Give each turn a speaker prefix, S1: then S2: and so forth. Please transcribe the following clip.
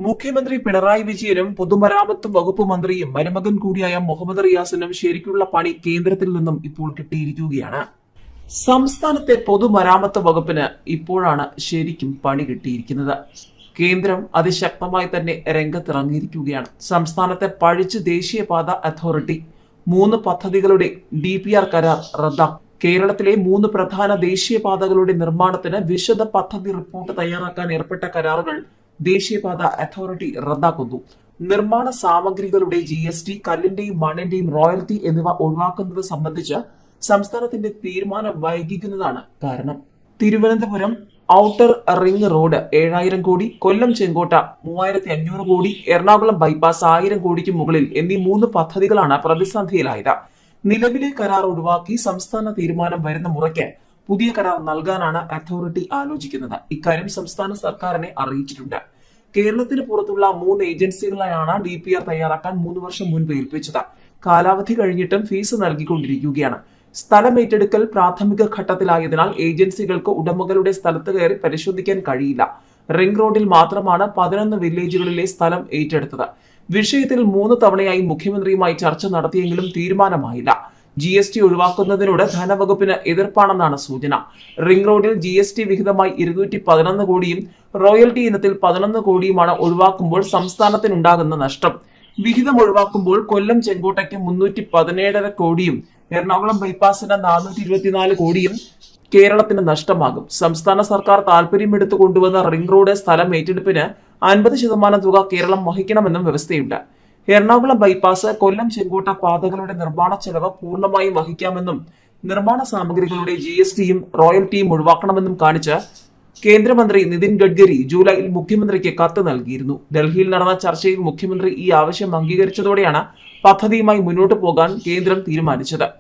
S1: മുഖ്യമന്ത്രി പിണറായി വിജയനും പൊതുമരാമത്ത് വകുപ്പ് മന്ത്രിയും മരുമകൻ കൂടിയായ മുഹമ്മദ് റിയാസിനും ശരിക്കുള്ള പണി കേന്ദ്രത്തിൽ നിന്നും ഇപ്പോൾ കിട്ടിയിരിക്കുകയാണ്. സംസ്ഥാനത്തെ പൊതുമരാമത്ത് വകുപ്പിന് ഇപ്പോഴാണ് ശരിക്കും പണി കിട്ടിയിരിക്കുന്നത്. കേന്ദ്രം അതിശക്തമായി തന്നെ രംഗത്തിറങ്ങിയിരിക്കുകയാണ്. സംസ്ഥാനത്തെ പഴിച്ച് ദേശീയപാത അതോറിറ്റി 3 പദ്ധതികളുടെ DPR കരാർ റദ്ദാക്കി. കേരളത്തിലെ 3 പ്രധാന ദേശീയപാതകളുടെ നിർമ്മാണത്തിന് വിശദ പദ്ധതി റിപ്പോർട്ട് തയ്യാറാക്കാൻ ഏർപ്പെട്ട കരാറുകൾ ദേശീയപാത അതോറിറ്റി റദ്ദാക്കുന്നു. നിർമ്മാണ സാമഗ്രികളുടെ GST, കല്ലിന്റെയും മണ്ണിന്റെയും റോയൽറ്റി എന്നിവ ഒഴിവാക്കുന്നത് സംബന്ധിച്ച് സംസ്ഥാനത്തിന്റെ തീരുമാനം വൈകിക്കുന്നതാണ് കാരണം. തിരുവനന്തപുരം ഔട്ടർ റിംഗ് റോഡ് 7000 കോടി, കൊല്ലം ചെങ്കോട്ട 3500 കോടി, എറണാകുളം ബൈപ്പാസ് 1000 കോടിക്ക് മുകളിൽ എന്നീ 3 പദ്ധതികളാണ് പ്രതിസന്ധിയിലായത്. നിലവിലെ കരാർ ഒഴിവാക്കി സംസ്ഥാന തീരുമാനം വരുന്ന മുറയ്ക്ക് പുതിയ കരാർ നൽകാനാണ് അതോറിറ്റി ആലോചിക്കുന്നത്. ഇക്കാര്യം സംസ്ഥാന സർക്കാരിനെ അറിയിച്ചിട്ടുണ്ട്. കേരളത്തിന് പുറത്തുള്ള 3 ഏജൻസികളെയാണ് DPR തയ്യാറാക്കാൻ 3 വർഷം മുൻപ് ഏൽപ്പിച്ചത്. കാലാവധി കഴിഞ്ഞിട്ടും ഫീസ് നൽകിക്കൊണ്ടിരിക്കുകയാണ്. സ്ഥലം ഏറ്റെടുക്കൽ പ്രാഥമിക ഘട്ടത്തിലായതിനാൽ ഏജൻസികൾക്ക് ഉടമകളുടെ സ്ഥലത്ത് കയറി പരിശോധിക്കാൻ കഴിയില്ല. റിംഗ് റോഡിൽ മാത്രമാണ് 11 വില്ലേജുകളിലെ സ്ഥലം ഏറ്റെടുത്തത്. വിഷയത്തിൽ 3 തവണയായി മുഖ്യമന്ത്രിയുമായി ചർച്ച നടത്തിയെങ്കിലും തീരുമാനമായില്ല. GST ഒഴിവാക്കുന്നതിനോട് ധനവകുപ്പിന് എതിർപ്പാണെന്നാണ് സൂചന. റിംഗ് റോഡിൽ GST വിഹിതമായി 211 കോടിയും റോയൽറ്റി ഇനത്തിൽ 11 കോടിയുമാണ് ഒഴിവാക്കുമ്പോൾ സംസ്ഥാനത്തിനുണ്ടാകുന്ന നഷ്ടം. വിഹിതം ഒഴിവാക്കുമ്പോൾ കൊല്ലം ചെങ്കോട്ടയ്ക്ക് 317.5 കോടിയും എറണാകുളം ബൈപ്പാസിന് 424 കോടിയും കേരളത്തിന് നഷ്ടമാകും. സംസ്ഥാന സർക്കാർ താൽപര്യമെടുത്തു കൊണ്ടുവന്ന റിംഗ് റോഡ് സ്ഥലം ഏറ്റെടുപ്പിന് 50% തുക കേരളം വഹിക്കണമെന്നും വ്യവസ്ഥയുണ്ട്. എറണാകുളം ബൈപ്പാസ്, കൊല്ലം ചെങ്കോട്ട പാതകളുടെ നിർമ്മാണ ചെലവ് പൂർണ്ണമായും വഹിക്കാമെന്നും നിർമ്മാണ സാമഗ്രികളുടെ GSTയും റോയൽറ്റിയും ഒഴിവാക്കണമെന്നും കാണിച്ച് കേന്ദ്രമന്ത്രി നിതിൻ ഗഡ്കരി ജൂലൈയിൽ മുഖ്യമന്ത്രിക്ക് കത്ത് നൽകിയിരുന്നു. ഡൽഹിയിൽ നടന്ന ചർച്ചയിൽ മുഖ്യമന്ത്രി ഈ ആവശ്യം അംഗീകരിച്ചതോടെയാണ് പദ്ധതിയുമായി മുന്നോട്ടു പോകാൻ കേന്ദ്രം തീരുമാനിച്ചത്.